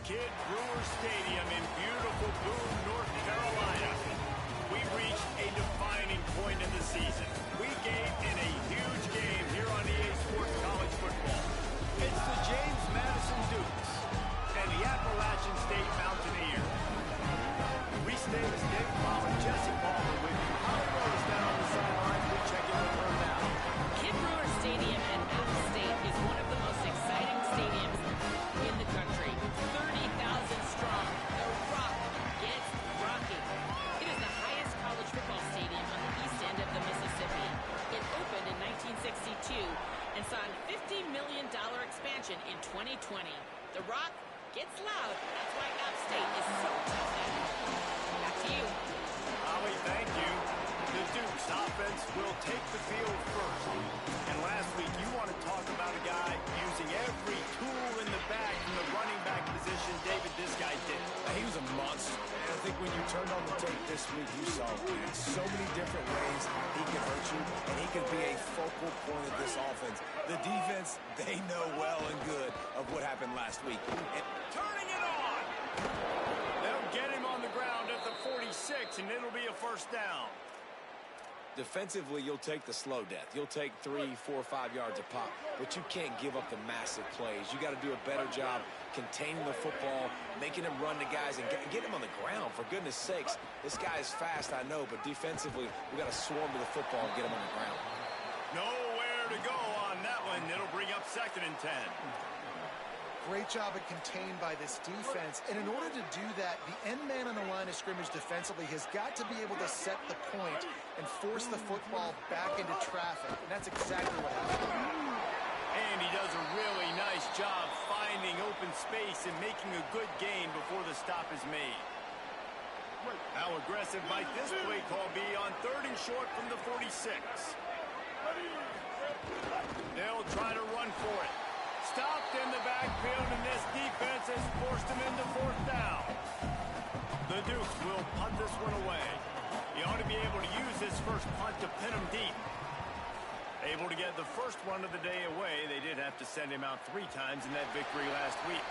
Kid Brewer Stadium in beautiful Boone, North Carolina. We've reached a defining point in the season. We gave in a huge game here on EA Sports College Football. It's the James Madison Dukes and the Appalachian State Mountaineers. Reese Davis, Dave Palmer, Jesse Palmer with you. Holly Rose down on the sidelines. We'll check in with her now. Kid Brewer Stadium at App State is one of the most exciting stadiums in the country. 30,000 strong. The Rock gets rocking. It is the highest college football stadium on the east end of the Mississippi. It opened in 1962 and saw a $50 million expansion in 2020. The Rock gets loud. That's why App State is so tough. Back to you. Holly, thank you. The Dukes offense will take the field first. And last week, you want to talk about a guy using every tool in the bag from the running back position. David, this guy did. He was a monster. And I think when you turned on the tape this week, you saw in so many different ways he can hurt you, and he can be a focal point of this offense. The defense, they know well and good of what happened last week. And turning it on! They'll get him on the ground at the 46, and it'll be a first down. defensively, you'll take the slow death. You'll take 3, 4, 5 yards a pop, but you can't give up the massive plays. You got to do a better job containing the football, making him run to guys, and get him on the ground, for goodness sakes. This guy is fast, I know, but defensively, we got to swarm to the football and get him on the ground. Nowhere to go on that one. It'll bring up 2nd and 10. Great job at contained by this defense. And in order to do that, the end man on the line of scrimmage defensively has got to be able to set the point and force the football back into traffic. And that's exactly what happened. And he does a really nice job finding open space and making a good gain before the stop is made. How aggressive might this play call be on 3rd and short from the 46? They'll try to run for it. Stopped in the backfield, and this defense has forced him into 4th down. The Dukes will punt this one away. He ought to be able to use this first punt to pin him deep. Able to get the first one of the day away. They did have to send him out 3 times in that victory last week.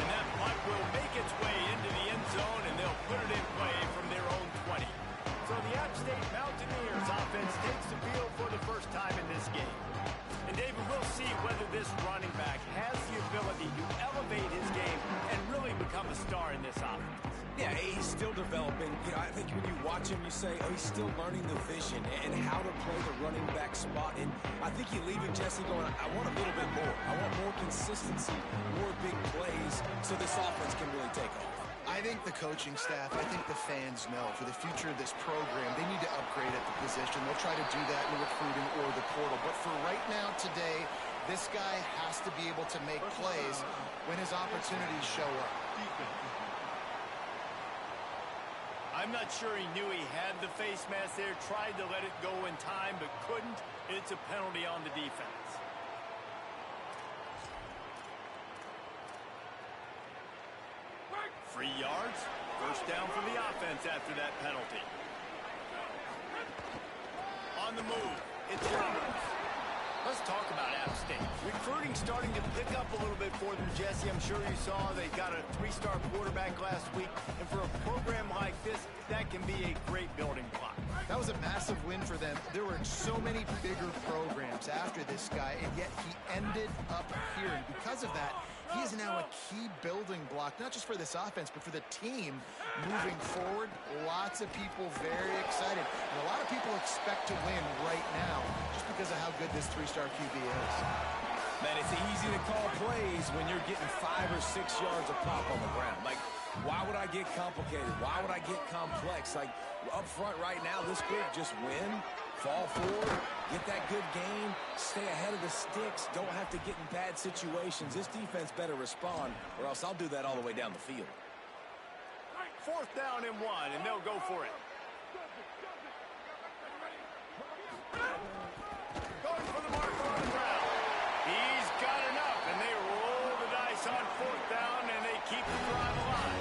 And that punt will make its way into the end zone, and they'll put it in play from their own 20. So the App State Mountaineers offense takes the field for the first time in this game. And David, we'll see whether this running back has the ability to elevate his game and really become a star in this offense. Yeah, he's still developing. You know, I think when you watch him, you say, oh, he's still learning the vision and how to play the running back spot. And I think you leave it, Jesse, going, I want a little bit more. I want more consistency, more big plays, so this offense can really take off. I think the coaching staff, I think the fans know for the future of this program, they need to upgrade at the position. They'll try to do that in recruiting or the portal. But for right now, today, this guy has to be able to make plays when his opportunities show up. I'm not sure he knew he had the face mask there, tried to let it go in time, but couldn't. It's a penalty on the defense. Free yards, first down for the offense after that penalty. On the move, it's Roberts. Let's talk about App State. Recruiting starting to pick up a little bit for them, Jesse. I'm sure you saw they got a 3-star quarterback last week. And for a program like this, that can be a great building block. That was a massive win for them. There were so many bigger programs after this guy, and yet he ended up here. And because of that, he is now a key building block, not just for this offense, but for the team moving forward. Lots of people very excited. And a lot of people expect to win right now just because of how good this 3-star QB is. Man, it's easy to call plays when you're getting 5 or 6 yards a pop on the ground. Like, why would I get complicated? Why would I get complex? Like, up front right now, this group just win, fall forward, get that good game, stay ahead of the sticks, don't have to get in bad situations. This defense better respond, or else I'll do that all the way down the field. 4th down and 1, and they'll go for it. Going for the marker on the ground. He's got enough, and they roll the dice on 4th down, and they keep the drive alive.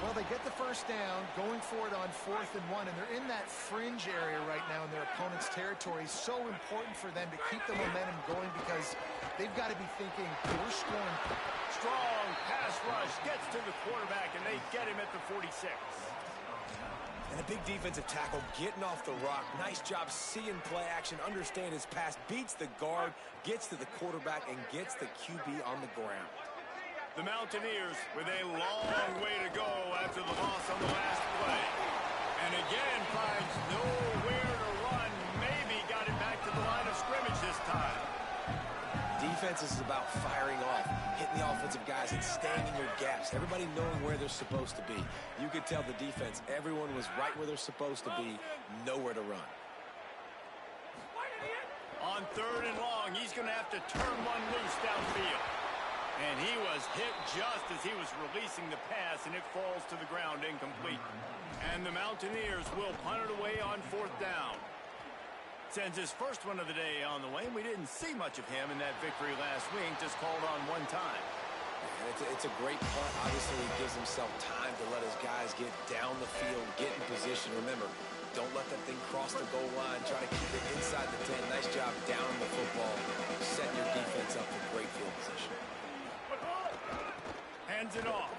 Well, they get the first down. going for it on 4th and 1, and they're in that fringe area right now in their opponent's territory. So important for them to keep the momentum going because they've got to be thinking, we're scoring. Strong pass rush gets to the quarterback, and they get him at the 46. And a big defensive tackle getting off the rock. Nice job seeing play action, understand his pass, beats the guard, gets to the quarterback, and gets the QB on the ground. The Mountaineers with a long way to go after the loss on the last play. And again finds nowhere to run. Maybe got it back to the line of scrimmage this time. Defense is about firing off, hitting the offensive guys, and staying in your gaps. Everybody knowing where they're supposed to be. You could tell the defense, everyone was right where they're supposed to be, nowhere to run. On 3rd and long, he's going to have to turn one loose downfield. And he was hit just as he was releasing the pass, and it falls to the ground incomplete. And the Mountaineers will punt it away on 4th down. Sends his first one of the day on the way, and we didn't see much of him in that victory last week, just called on one time. And it's a great punt. Obviously, he gives himself time to let his guys get down the field, get in position. Remember, don't let that thing cross the goal line. Try to keep it inside the 10. Nice job down the football, setting your defense up for great field position. Hands it off.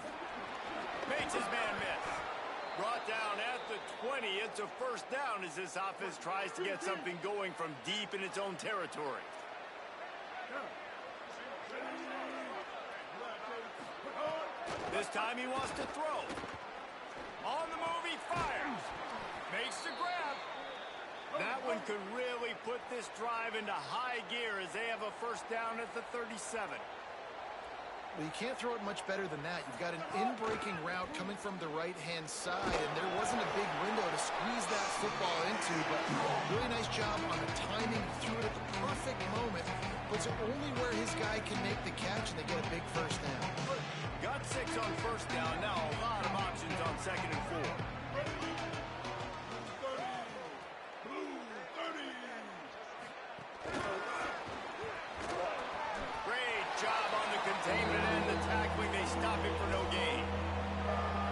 Makes his man miss. Brought down at the 20. It's a first down as this offense tries to get something going from deep in its own territory. This time he wants to throw. On the move, he fires. Makes the grab. That one could really put this drive into high gear as they have a first down at the 37. Well, you can't throw it much better than that. You've got an in-breaking route coming from the right-hand side, and there wasn't a big window to squeeze that football into, but really nice job on the timing. He threw it at the perfect moment, puts it only where his guy can make the catch, and they get a big first down. Got 6 on first down. Now a lot of options on 2nd and 4. Great job on the containment and the tackling. They stop him for no gain.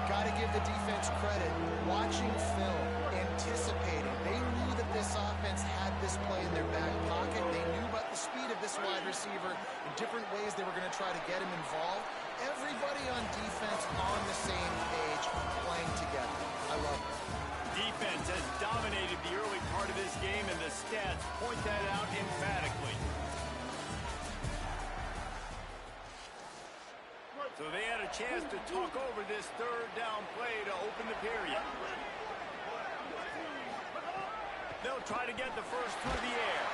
Got to give the defense credit. Watching film, anticipating. They knew that this offense had this play in their back pocket. They knew about the speed of this wide receiver in different ways they were going to try to get him involved. Everybody on defense on the same page, playing together. I love it. Defense has dominated the early part of this game, and the stats point that out emphatically. So they had a chance to talk over this 3rd down play to open the period. They'll try to get the first through the air.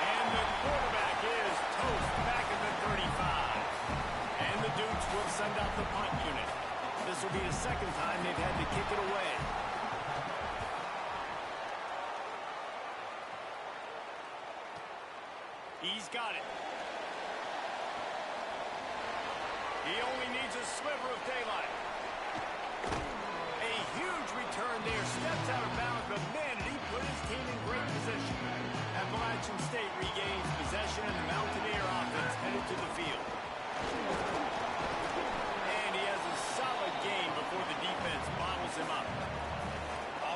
And the quarterback is toast back at the 35. And the Dukes will send out the punt unit. This will be the 2nd time they've had to kick it away. He's got it. He only needs a sliver of daylight. A huge return there. Steps out of bounds, but man, did he put his team in great position. Appalachian State regains possession, and the Mountaineer offense headed to the field. And he has a solid gain before the defense bottles him up.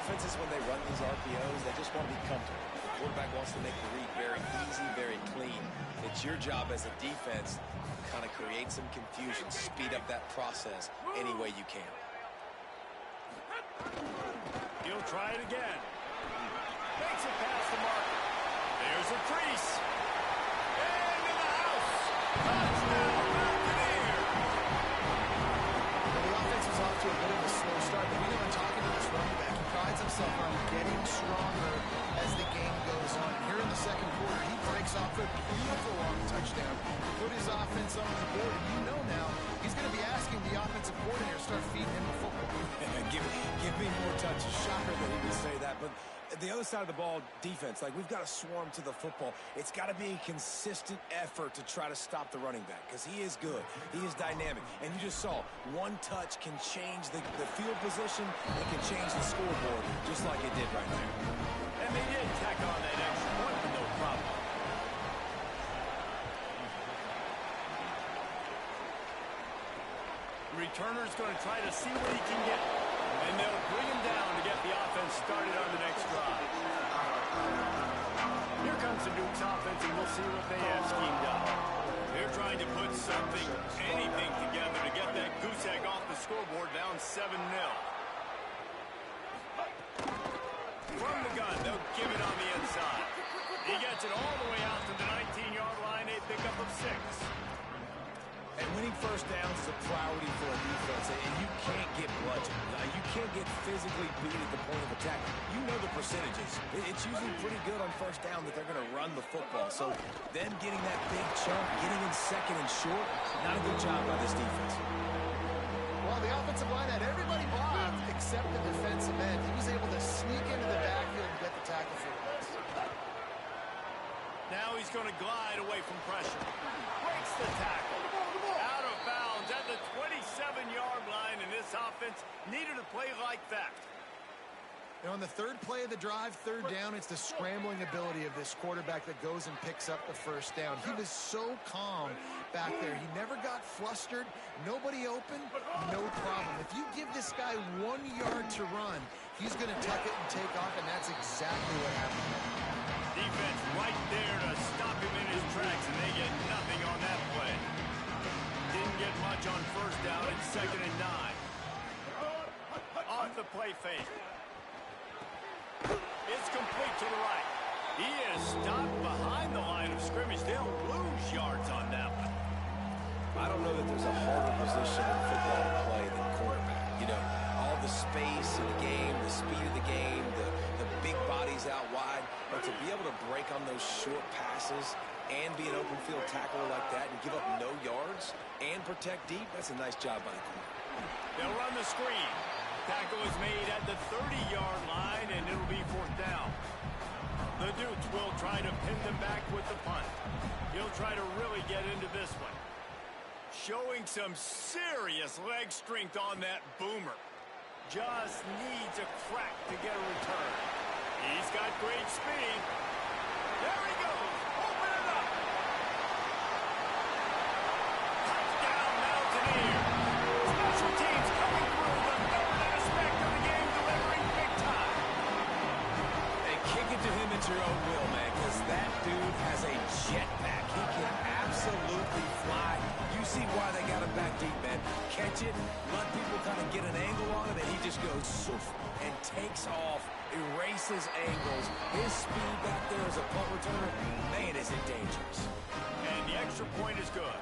Offenses, when they run these RPOs, they just want to be comfortable. The quarterback wants to make the read very easy, very clean. It's your job as a defense to kind of create some confusion, speed up that process any way you can. He'll try it again. Makes it past the marker. There's a crease. And in the house. Touchdown, Mountaineers. Well, the offense was off to a bit of a slow start, but we know in talking to this running back, he prides himself on getting stronger as the game goes on. Here in the 2nd quarter, he breaks off a beautiful long touchdown, put his offense on the board, and you know now he's going to be asking the offensive coordinator to start feeding him the football. give me more touches. Shocker that he would say that, but the other side of the ball, defense, like we've got to swarm to the football. It's got to be a consistent effort to try to stop the running back because he is good. He is dynamic. And you just saw one touch can change the field position. It can change the scoreboard just like it did right there. And they did tack on that extra point with no problem. returner's going to try to see what he can get. And they'll bring him down to get the offense started on the next drive. Here comes the Duke's offense, and we'll see what they have schemed up. They're trying to put something, anything together to get that goose egg off the scoreboard, down 7-0. From the gun, they'll give it on the inside. He gets it all the way out to the 19-yard line, a pickup of 6. And winning first downs is a priority for a defense, and you can't get bludgeoned. You can't get physically beat at the point of attack. You know the percentages. It's usually pretty good on first down that they're going to run the football. So them getting that big chunk, getting in second and short, not a good job by this defense. Well, the offensive line had everybody blocked except the defensive end. He was able to sneak into the backfield and get the tackle for the loss. Now he's going to glide away from pressure. Breaks the tackle. Out of bounds at the 27-yard line, and this offense needed a play like that. And on the third play of the drive, third down, it's the scrambling ability of this quarterback that goes and picks up the first down. He was so calm back there. He never got flustered. Nobody open, no problem. If you give this guy 1 yard to run, he's going to tuck it and take off, and that's exactly what happened. Defense right there to stop him in his tracks, and they get nothing on that play. Didn't get much on first down. It's 2nd and 9. Off the play fake. It's complete to the right. He is stopped behind the line of scrimmage. They'll lose yards on that one. I don't know that there's a harder position in football to play than quarterback. You know, all the space in the game, the speed of the game, the big bodies out wide. But to be able to break on those short passes and be an open field tackler like that and give up no yards and protect deep, that's a nice job by the corner. They'll run the screen. Tackle is made at the 30-yard line, and it'll be 4th down. The Dukes will try to pin them back with the punt. He'll try to really get into this one. Showing some serious leg strength on that boomer. Just needs a crack to get a return. He's got great speed. There he goes. Open it up. Touchdown, Mountaineer. Special teams coming through the third aspect of the game, delivering big time. And kick it to him at your own will, man, because that dude has a jetpack. He can absolutely fly. You see why they got him back deep, man. Catch it, let people kind of get an angle on it, and he just goes soof and takes off, erases angles. His speed back there as a punt returner, man, is it dangerous. And the extra point is good.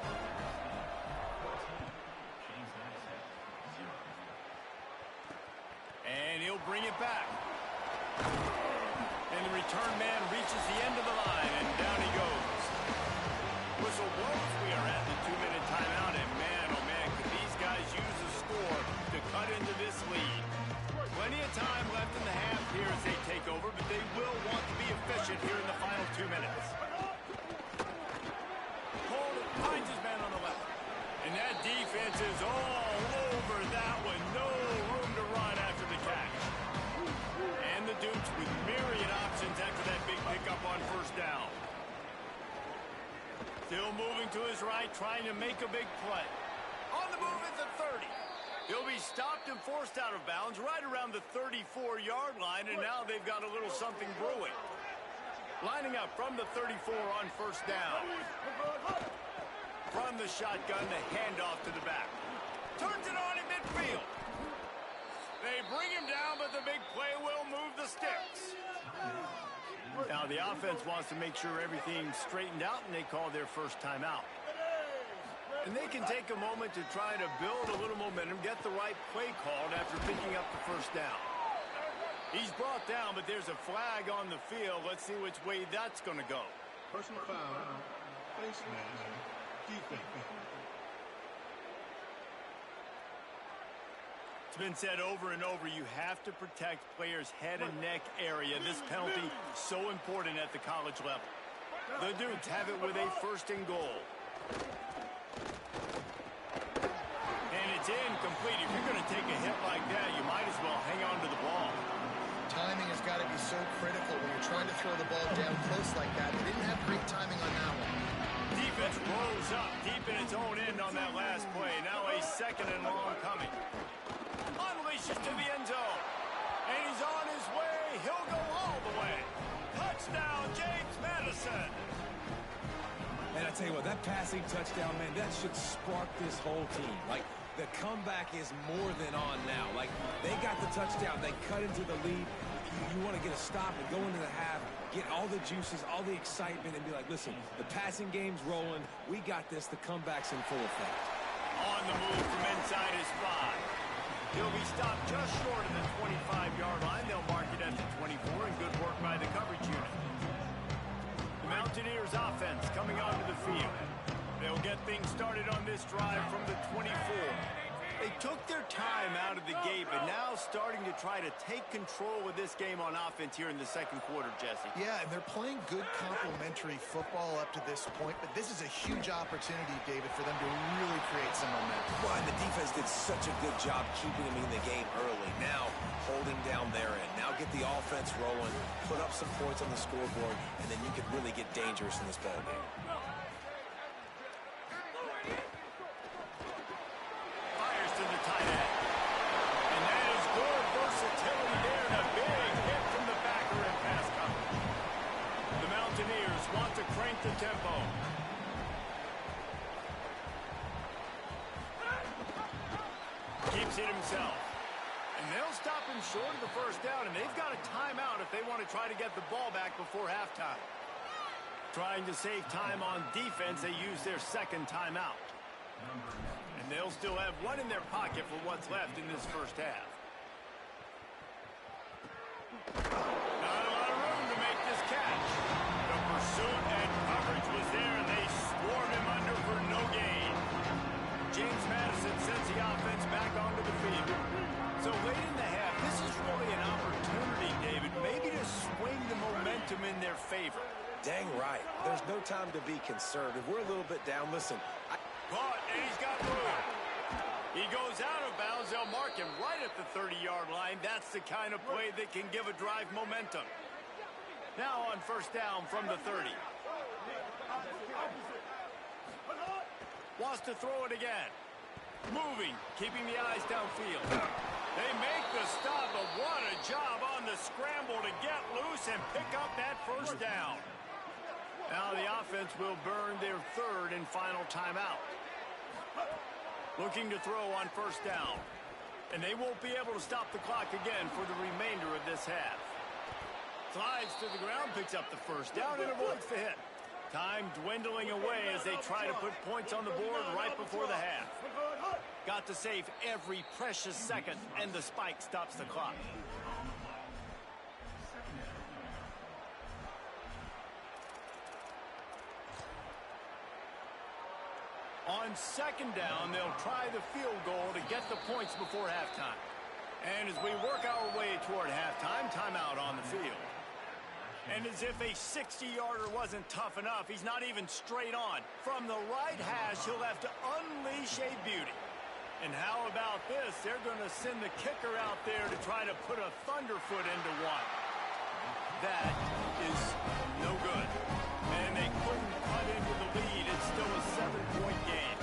And he'll bring it back. And the return man reaches the end of the line, and down he goes. Whistle blows. We are at the 2-minute timeout, and man, oh man, could these guys use a score to cut into this lead. Plenty of time left in the half here as they take over, but they will want to be efficient here in the final 2 minutes. Cole finds his man on the left. And that defense is all over that one. No room to run after the catch. And the Dukes with myriad options after that big pickup on first down. Still moving to his right, trying to make a big play. On the move at the 30. He'll be stopped and forced out of bounds right around the 34-yard line, and now they've got a little something brewing. Lining up from the 34 on first down. From the shotgun, the handoff to the back. Turns it on in midfield. They bring him down, but the big play will move the sticks. Now the offense wants to make sure everything's straightened out, and they call their first timeout. And they can take a moment to try to build a little momentum, get the right play called after picking up the first down. He's brought down, but there's a flag on the field. Let's see which way that's going to go. Personal foul, face mask, defense. It's been said over and over, you have to protect players' head and neck area. This penalty so important at the college level. The Dukes have it with a 1st and goal. And it's incomplete. If you're going to take a hit like that, you might as well hang on to the ball. Timing has got to be so critical when you're trying to throw the ball down close like that. They didn't have great timing on that one. defense rose up deep in its own end on that last play. Now a second and long coming. Unleashes to the end zone. And he's on his way. He'll go all the way. Touchdown, James Madison. And I tell you what, that passing touchdown, man, that should spark this whole team. Like, the comeback is more than on now. Like, they got the touchdown. They cut into the lead. You want to get a stop and go into the half, get all the juices, all the excitement, and be like, listen, the passing game's rolling. We got this. The comeback's in full effect. On the move from inside his 5. He'll be stopped just short of the 25-yard line. They'll mark it at the 24, and good work by the coverage unit. The Mountaineers offense coming onto the field. They'll get things started on this drive from the 24. They took their time out of the gate, but now starting to try to take control of this game on offense here in the second quarter, Jesse. Yeah, and they're playing good complementary football up to this point, but this is a huge opportunity, David, for them to really create some momentum. Well, and the defense did such a good job keeping them in the game early. Now, holding down their end. Now get the offense rolling, put up some points on the scoreboard, and then you can really get dangerous in this ball game. Fires to the tight end. And that is good versatility there, and a big hit from the backer in pass coverage. The Mountaineers want to crank the tempo. Keeps it himself. And they'll stop him short of the first down, and they've got a timeout if they want to try to get the ball back before halftime. Trying to save time on defense, they use their second timeout. And they'll still have one in their pocket for what's left in this first half. Not a lot of room to make this catch. The pursuit and coverage was there, and they swarmed him under for no gain. James Madison sends the offense back onto the field. So late in the half, this is really an opportunity, David, maybe to swing the momentum in their favor. Dang right. There's no time to be concerned. If we're a little bit down, listen. Caught, and he's got room. He goes out of bounds. They'll mark him right at the 30-yard line. That's the kind of play that can give a drive momentum. Now on first down from the 30. Wants to throw it again. Moving, keeping the eyes downfield. They make the stop, but what a job on the scramble to get loose and pick up that first down. Now the offense will burn their third and final timeout. Looking to throw on first down. And they won't be able to stop the clock again for the remainder of this half. Slides to the ground, picks up the first down, and avoids the hit. Time dwindling away as they try to put points on the board right before the half. Got to save every precious second, and the spike stops the clock. On second down, they'll try the field goal to get the points before halftime. And as we work our way toward halftime, timeout on the field. And as if a 60-yarder wasn't tough enough, he's not even straight on. From the right hash, he'll have to unleash a beauty. And how about this? They're going to send the kicker out there to try to put a thunderfoot into one. That is no good. And they couldn't cut into the lead. It's still a 7-point game.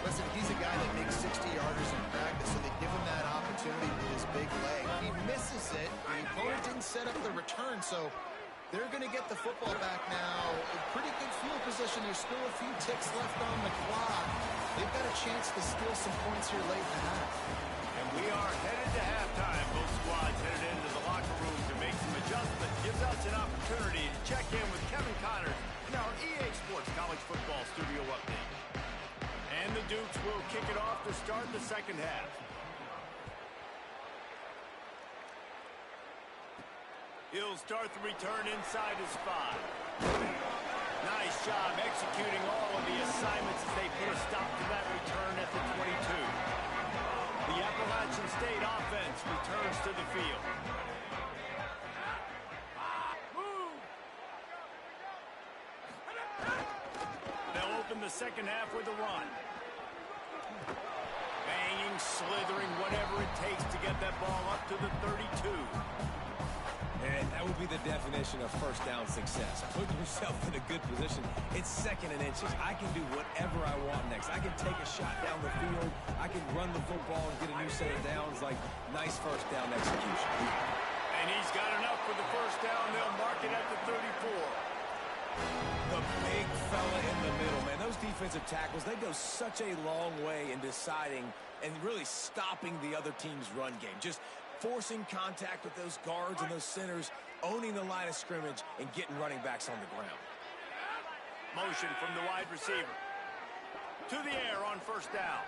Listen, he's a guy that makes 60-yarders in practice, so they give him that opportunity with his big leg. He misses it. The opponent didn't set up the return, so they're going to get the football back now. In pretty good field position. There's still a few ticks left on the clock. They've got a chance to steal some points here late in the half. And we are headed to halftime. Both squads headed into the locker room to make some adjustments. Gives us an opportunity to check in with Kevin Connors in our EA Sports College Football Studio Update. And the Dukes will kick it off to start the second half. He'll start the return inside his 5. Nice job executing all of the assignments as they put a stop to that return at the 22. The Appalachian State offense returns to the field. They'll open the second half with a run. Banging, slithering, whatever it takes to get that ball up to the 32. And that That would be the definition of first down success. Putting yourself in a good position. It's 2nd and inches. I can do whatever I want next. I can take a shot down the field. I can run the football and get a new set of downs. Like, nice first down execution. And he's got enough for the first down. They'll mark it at the 34. The big fella in the middle, man. Those defensive tackles, they go such a long way in deciding and really stopping the other team's run game. Just forcing contact with those guards and those centers, owning the line of scrimmage, and getting running backs on the ground. Motion from the wide receiver. To the air on first down.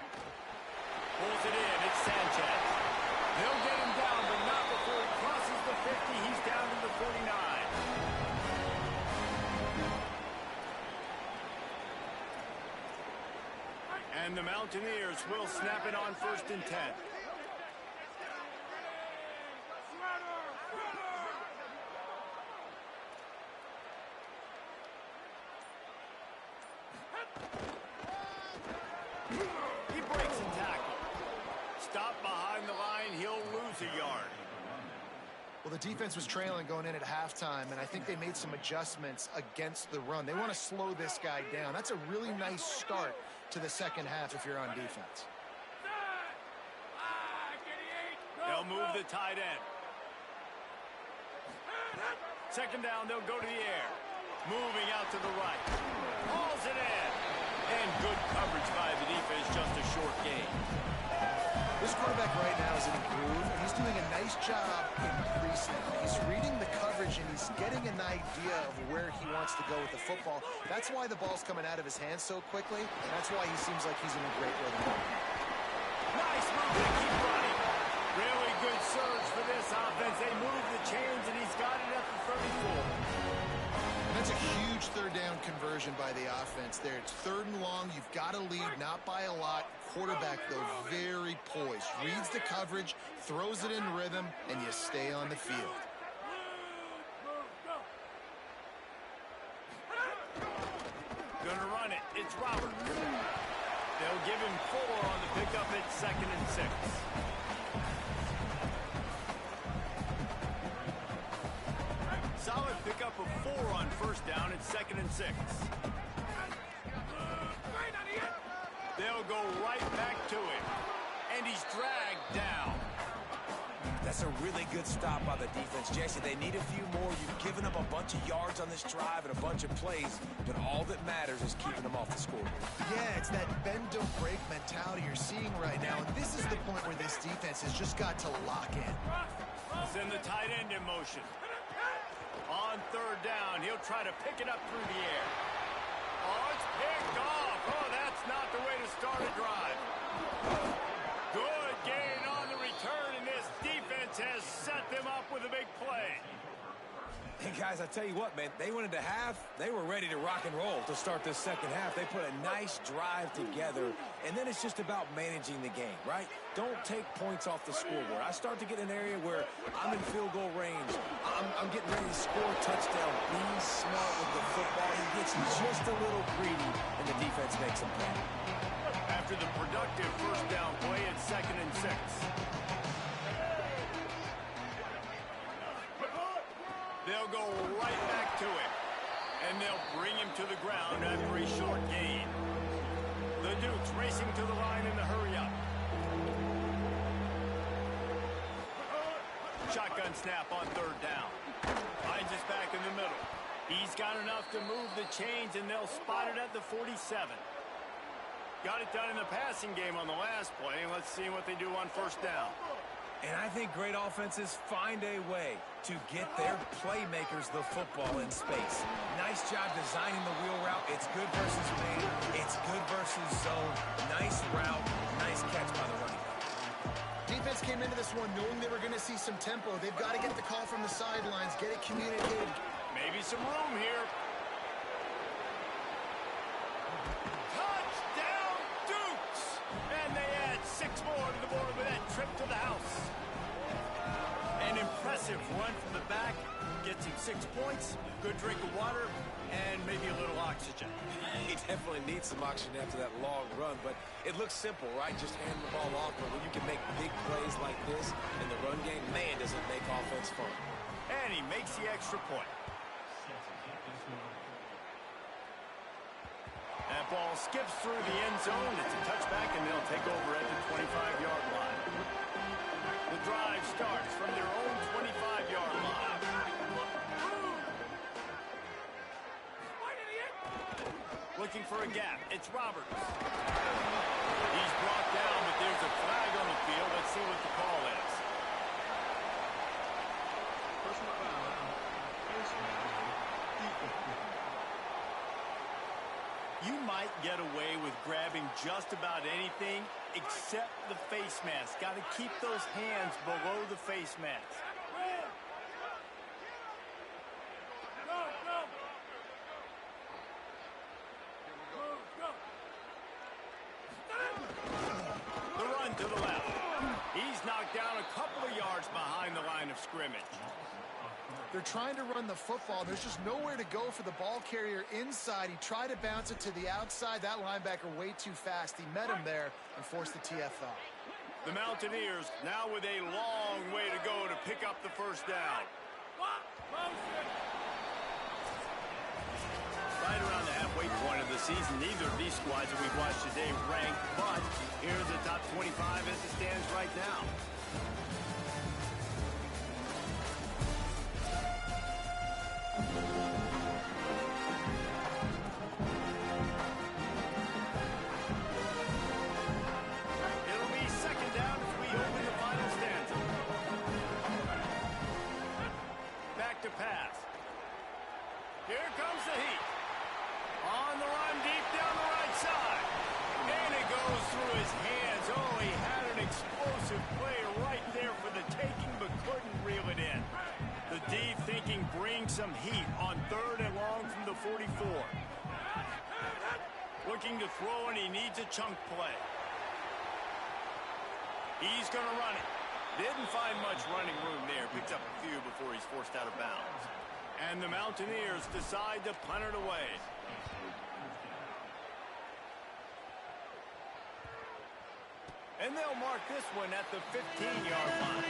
Pulls it in. It's Sanchez. They'll get him down, but not before he crosses the 50. He's down to the 49. And the Mountaineers will snap it on 1st and 10. He breaks a tackle. Stop behind the line. He'll lose a yard. Well, the defense was trailing going in at halftime, and I think they made some adjustments against the run. They want to slow this guy down. That's a really nice start to the second half if you're on defense. They'll move the tight end. 2nd down, they'll go to the air. Moving out to the right. Hauls it in. And good coverage by the defense, just a short gain. This quarterback right now is in a groove, and he's doing a nice job in pre-snap. He's reading the coverage, and he's getting an idea of where he wants to go with the football. That's why the ball's coming out of his hands so quickly, and that's why he seems like he's in a great rhythm. Nice move to keep running. Really good surge for this offense. They move the chains, and he's got it at the 34. That's a huge 3rd down conversion by the offense there. It's 3rd and long. You've got to lead, not by a lot. Quarterback, though, very poised. Reads the coverage, throws it in rhythm, and you stay on the field. Gonna run it. It's Robert. They'll give him 4 on the pickup at 2nd and 6. Solid pickup of 4 on first down at 2nd and 6. They'll go right back to him. And he's dragged down. That's a really good stop by the defense, Jesse. They need a few more. You've given up a bunch of yards on this drive and a bunch of plays, but all that matters is keeping them off the scoreboard. Yeah, it's that bend don't break mentality you're seeing right now, and this is the point where this defense has just got to lock in. Send the tight end in motion. On 3rd down, he'll try to pick it up through the air. Oh, it's picked off. Oh, that's not the way to start a drive. Good gain on the return, and this defense has set them up with a big play. Hey, guys, I tell you what, man, they went into half. They were ready to rock and roll to start this second half. They put a nice drive together, and then it's just about managing the game, right? Don't take points off the scoreboard. I start to get an area where I'm in field goal range. I'm getting ready to score a touchdown. Being smart with the football. He gets just a little greedy, and the defense makes him pay. After the productive first down play at 2nd and 6. They'll go right back to him, and they'll bring him to the ground after a short gain. The Dukes racing to the line in the hurry-up. Shotgun snap on 3rd down. Finds us back in the middle. He's got enough to move the chains, and they'll spot it at the 47. Got it done in the passing game on the last play, and let's see what they do on first down. And I think great offenses find a way to get their playmakers the football in space. Nice job designing the wheel route. It's good versus man. It's good versus zone. Nice route. Nice catch by the running back. Defense came into this one knowing they were going to see some tempo. They've got to get the call from the sidelines, get it communicated. Maybe some room here. Touchdown, Dukes! And they add 6 more to the board with that trip to the house. An impressive run from the back. Gets him 6 points, good drink of water, and maybe a little oxygen. He definitely needs some oxygen after that long run, but it looks simple, right? Just hand the ball off, but when you can make big plays like this in the run game, man, does it make offense fun. And he makes the extra point. That ball skips through the end zone. It's a touchback, and they'll take over at the 25-yard line. The drive starts from their own 25-yard line. Looking for a gap. It's Roberts. He's brought down, but there's a flag on the field. Let's see what the call is. Personal foul. Face mask. Defense. You might get away with grabbing just about anything except the face mask. Got to keep those hands below the face mask. The run to the left. He's knocked down a couple of yards behind the line of scrimmage. They're trying to run the football. There's just nowhere to go for the ball carrier inside. He tried to bounce it to the outside. That linebacker way too fast. He met him there and forced the TFL. The Mountaineers now with a long way to go to pick up the first down. Right around the halfway point of the season, neither of these squads that we've watched today ranked, but here's the top 25 as it stands right now. It'll be second down as we open the final stanza. Back to pass. Here comes the heat. On the run deep down the right side. And it goes through his hands. Oh, he had an explosive play right there for the taking, but couldn't reel it in. The D thinking bring some heat on 3rd and long from the 44. Looking to throw, and he needs a chunk play. He's going to run it. Didn't find much running room there. Picks up a few before he's forced out of bounds. And the Mountaineers decide to punt it away. And they'll mark this one at the 15-yard line.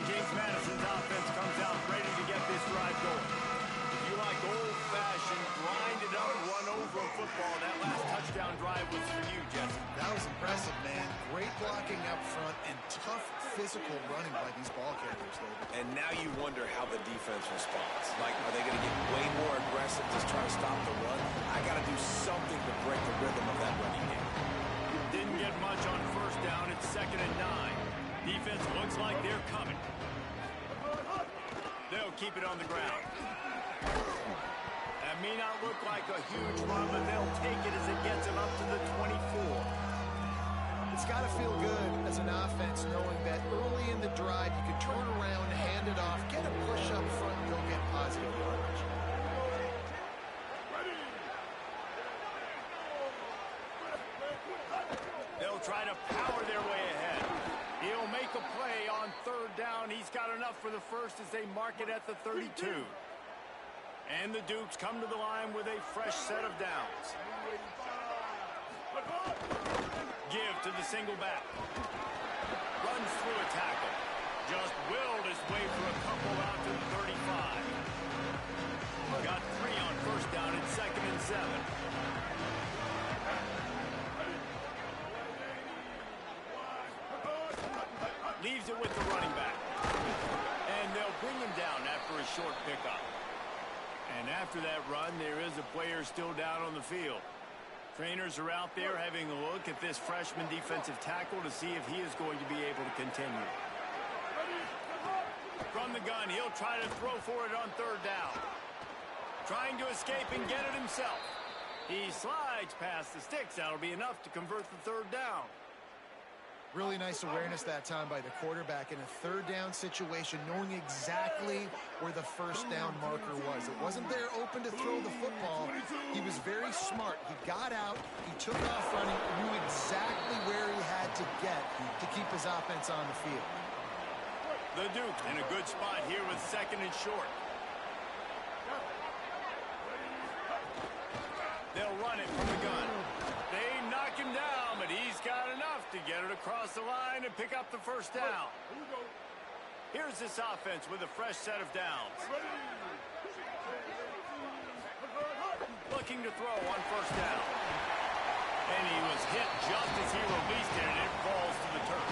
James Madison's offense comes out ready to get this drive going. If you like old-fashioned, grind-it-up, run-over football, that last touchdown drive was for you, Jesse. That was impressive, man. Great blocking up front and tough physical running by these ball carriers, David. And now you wonder how the defense responds. Like, are they going to get way more aggressive, just try to stop the run? I got to do something to break the rhythm of that running game. Didn't get much on first down. It's 2nd and 9. Defense looks like they're coming. They'll keep it on the ground. That may not look like a huge run, but they'll take it as it gets them up to the 24. It's got to feel good as an offense knowing that early in the drive you can turn around, hand it off, get a push up front, and go get positive yardage. They'll try to power their way ahead. He'll make a play on 3rd down. He's got enough for the first as they mark it at the 32. And the Dukes come to the line with a fresh set of downs. Give to the single back. Runs through a tackle. Just willed his way for a couple out to the 35. Got 3 on first down at 2nd and 7. Leaves it with the running back. And they'll bring him down after a short pickup. And after that run, there is a player still down on the field. Trainers are out there having a look at this freshman defensive tackle to see if he is going to be able to continue. From the gun, he'll try to throw for it on 3rd down. Trying to escape and get it himself. He slides past the sticks. That'll be enough to convert the 3rd down. Really nice awareness that time by the quarterback in a 3rd down situation, knowing exactly where the first down marker was. It wasn't there open to throw the football. He was very smart. He got out, he took off running, knew exactly where he had to get to keep his offense on the field. The Duke in a good spot here with 2nd and short. They'll run it from the gun. They knock him down, but he's got enough to get it across the line and pick up the first down. Here's this offense with a fresh set of downs. Looking to throw on first down. And he was hit just as he released it, and it falls to the turf.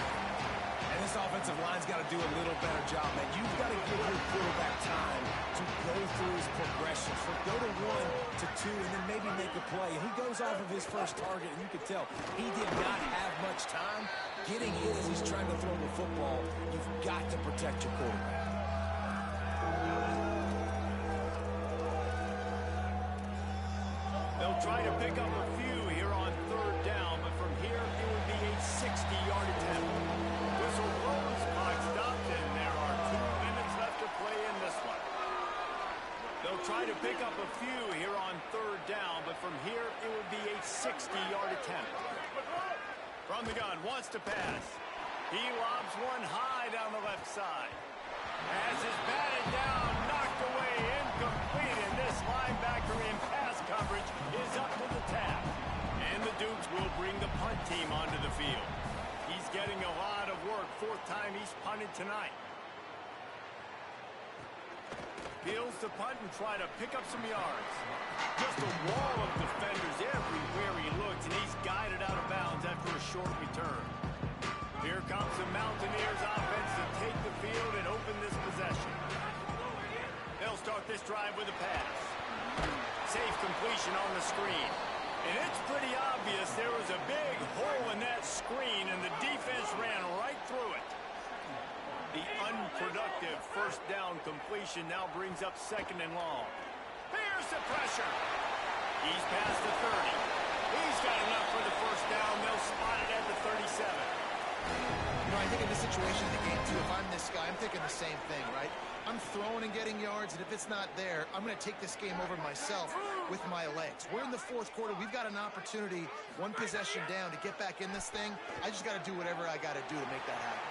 And this offensive line's got to do a little better job, man. You've got to give your quarterback time to go through his progressions. From go to 1 to 2, and then maybe make a play. And he goes off of his first target, and you can tell he did not have much time getting hit as he's trying to throw the football. You've got to protect your quarterback. They'll try to pick up a few here on third down, but from here it will be a 60-yard attempt. Whistle blows, clock stopped, and there are 2 minutes left to play in this one. They'll try to pick up a few here on third down, but from here it will be a 60-yard attempt. From the gun, wants to pass. He lobs one high down the left side. As is batted down, knocked away, incomplete, and this linebacker in pass coverage is up to the task. And the Dukes will bring the punt team onto the field. He's getting a lot of work, 4th time he's punted tonight. Fields to punt and try to pick up some yards. Just a wall of defenders everywhere he looks, and he's guided out of bounds after a short return. Here comes the Mountaineers offense to take the field and open this possession. They'll start this drive with a pass. Safe completion on the screen. And it's pretty obvious there was a big hole in that screen, and the defense ran right through it. The unproductive first down completion now brings up 2nd and long. Here's the pressure. He's past the 30. He's got enough for the first down. They'll spot it at the 37. You know, I think in this situation in the game, too, if I'm this guy, I'm thinking the same thing, right? I'm throwing and getting yards, and if it's not there, I'm going to take this game over myself with my legs. We're in the 4th quarter. We've got an opportunity, 1 possession down, to get back in this thing. I just got to do whatever I got to do to make that happen.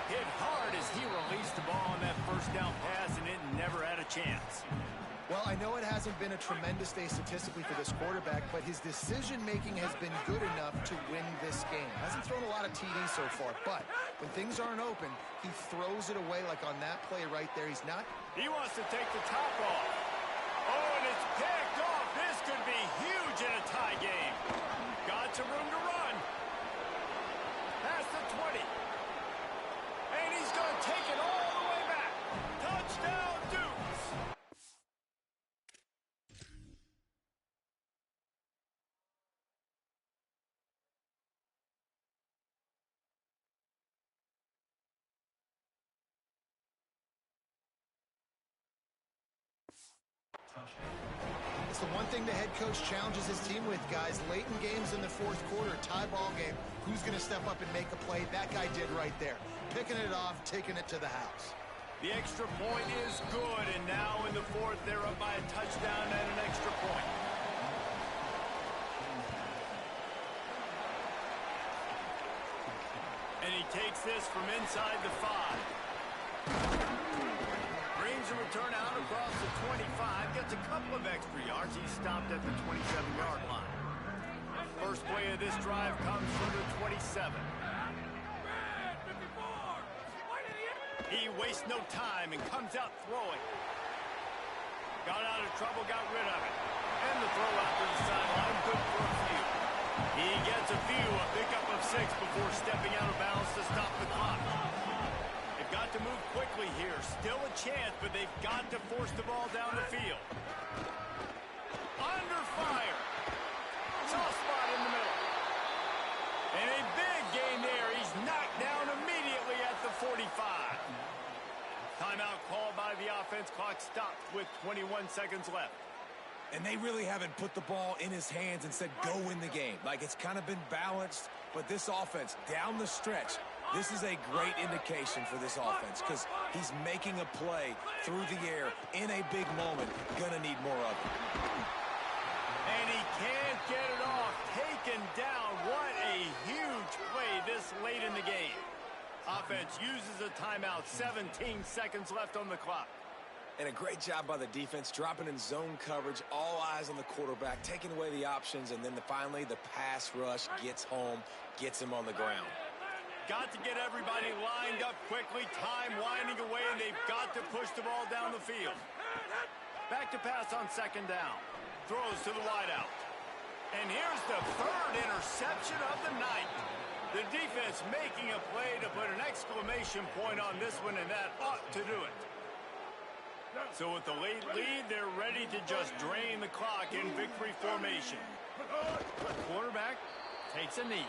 Hit hard as he released the ball on that first down pass, and it never had a chance. Well, I know it hasn't been a tremendous day statistically for this quarterback, but his decision-making has been good enough to win this game. Hasn't thrown a lot of TDs so far, but when things aren't open, he throws it away like on that play right there. He's not... He wants to take the top off. Oh, and it's picked off. This could be huge in a tie game. Got some room to run. Past the 20. And he's going to take it all the way back. Touchdown, Dukes. It's the one thing the head coach challenges his team with, guys. Late in games in the 4th quarter, tie ball game. Who's going to step up and make a play? That guy did right there. Picking it off, taking it to the house. The extra point is good, and now in the 4th, they're up by a touchdown and an extra point. And he takes this from inside the 5. Brings a return out across the 25, gets a couple of extra yards. He's stopped at the 27-yard line. First play of this drive comes from the 27. He wastes no time and comes out throwing. Got out of trouble, got rid of it. And the throw out to the sideline, good for a few. He gets a few, a pickup of 6 before stepping out of bounds to stop the clock. They've got to move quickly here. Still a chance, but they've got to force the ball down the field. Under fire. Soft spot in the middle. And a big gain there. He's knocked down immediately at the 45. Timeout called by the offense. Clock stopped with 21 seconds left. And they really haven't put the ball in his hands and said, go win the game. Like, it's kind of been balanced, but this offense, down the stretch, this is a great indication for this offense because he's making a play through the air in a big moment. Gonna need more of it. And he can't get it off. Taken down. What a huge play this late in the game. Offense uses a timeout. 17 seconds left on the clock. And a great job by the defense, dropping in zone coverage, all eyes on the quarterback, taking away the options, and then finally the pass rush gets home, gets him on the ground. got to get everybody lined up quickly, time winding away, and they've got to push the ball down the field. Back to pass on second down. Throws to the wideout. And here's the third interception of the night. The defense making a play to put an exclamation point on this one, and that ought to do it. So with the late lead, they're ready to just drain the clock in victory formation. The quarterback takes a knee.